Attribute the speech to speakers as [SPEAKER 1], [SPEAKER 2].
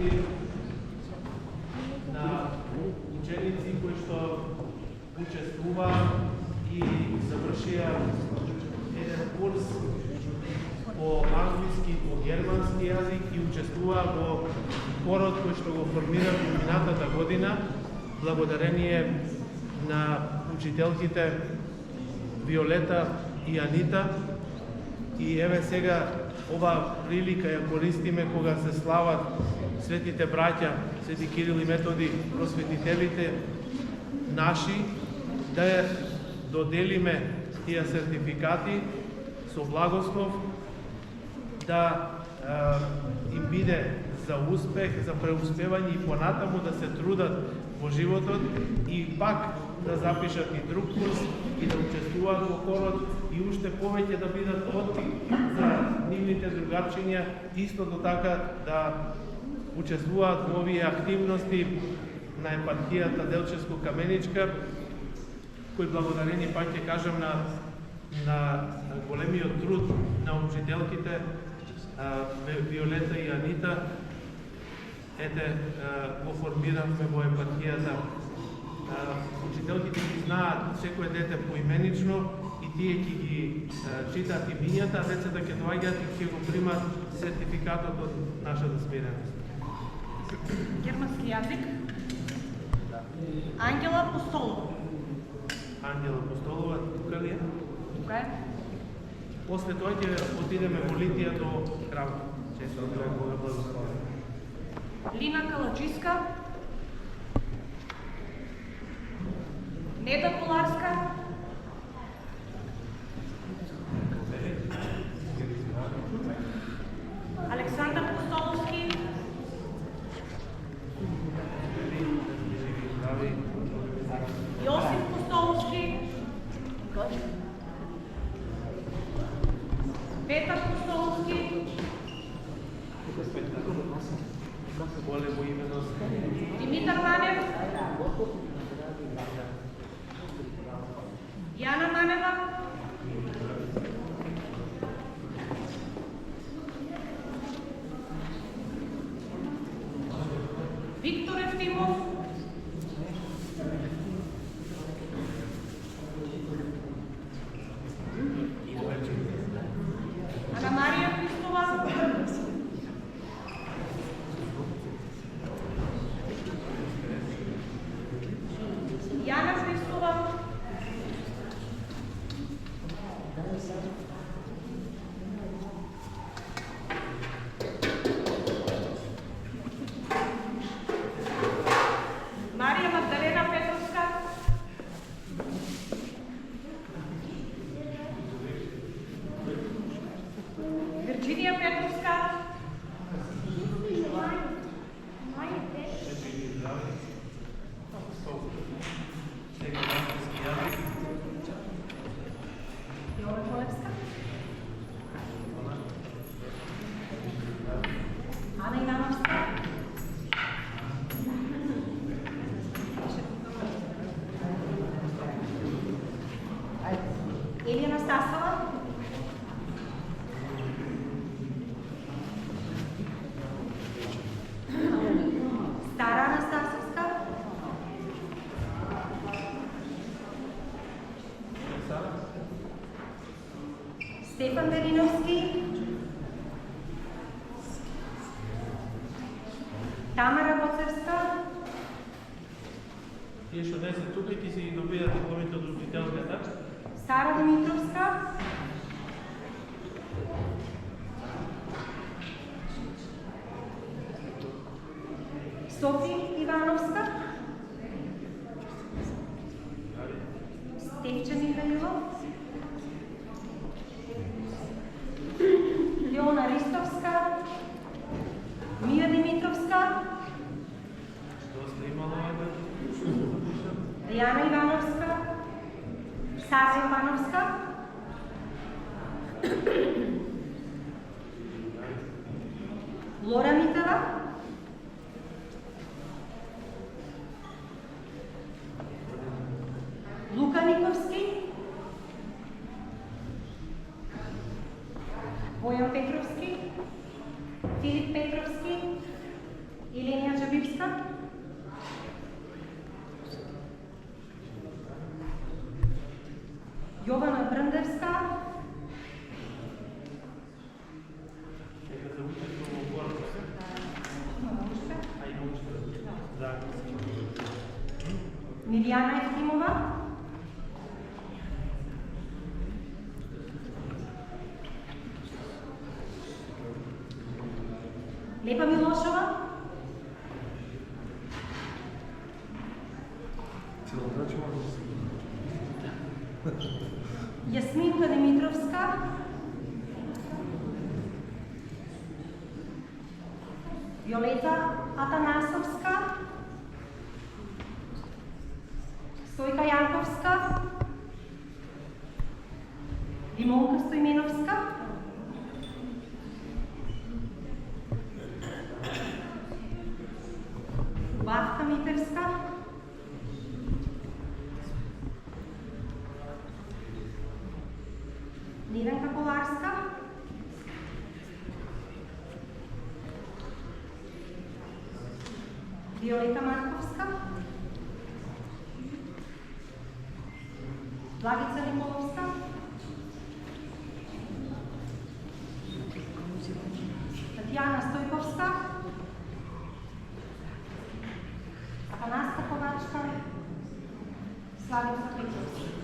[SPEAKER 1] добродошли на ученици кои што учествува и завршија еден курс по англиски и по германски јазик и учествува во хорот кој што го формира минатата година, благодарение на учителките Виолета и Анита. И еве сега ова прилика ја користиме кога се слават светите браќа, Свети Кирил и Методи, просветителите наши, да ја доделиме тие сертификати со благослов, да им биде за успех, за преуспевање и понатаму да се трудат во животот и пак да запишат и друг курс и да учествуваат во хорот и уште повеќе да бидат откри за нивните другарчиња, исто така да учествуваат во овие активности на епархијата Делчевско-Каменичка, кој благодарение, пак ќе кажам, на големиот труд на учителките Виолета и Анита, ете, го формиравме во епархијата. Учителките ги знаат секој дете поименично и тие ќе ги читат имињата, а децата ќе доаѓаат и ќе го примат сертификатот од нашата смиреност.
[SPEAKER 2] Германски јазик. Ангела Апостолова.
[SPEAKER 1] Ангела Апостолова, тука ли е?
[SPEAKER 2] Тука е.
[SPEAKER 1] После тоа ќе отидеме во Литија до храмот. Често да го благословиме.
[SPEAKER 2] Лина Каладжиска. Неда Коларска. Александър Постоловски. Јосиф Постоловски. Петър Постоловски.
[SPEAKER 1] Големо имено.
[SPEAKER 2] Димитър Манев. Јана Манева. Виктор Евтимов. Ана Марија Христова. Јана Христова. Марија Магдалена Петровска. Вирджинија Петровска. Јова Колевска. Ана Ивановска. Елена Стасова. Стара Анастасовска. Стефан Велиновски. Тамара Боцевска.
[SPEAKER 1] Тие што не се тука ќе си ги добијат дипломите од учителката.
[SPEAKER 2] Сара Димитровска. Софи Ивановска. Стефчан Михаилов. Леона Ристовска. Мија Димитровска.
[SPEAKER 1] Доста имало
[SPEAKER 2] Диана Ивановска. Сара Ивановска. Лора Митева. Лука Никовски. Бојан Петровски. Филип Петровски. Ilenia Džabivska, Jovana Brndevska,
[SPEAKER 1] Нека да участваме в борбата. А и научите. Да.
[SPEAKER 2] Milijana Eftimova, Lepa Milošova, Jasminka Dimitrovska, Violeta Atanasovska, Stojka Jankovska, Limonka Stojmenovska, Vatka Miterska, Nevenka Kolarska, Violeta Markovska, Blagica Nikolovska, Tatjana Stojkovska, Atanaska Kovačka, Slavica Petrovska.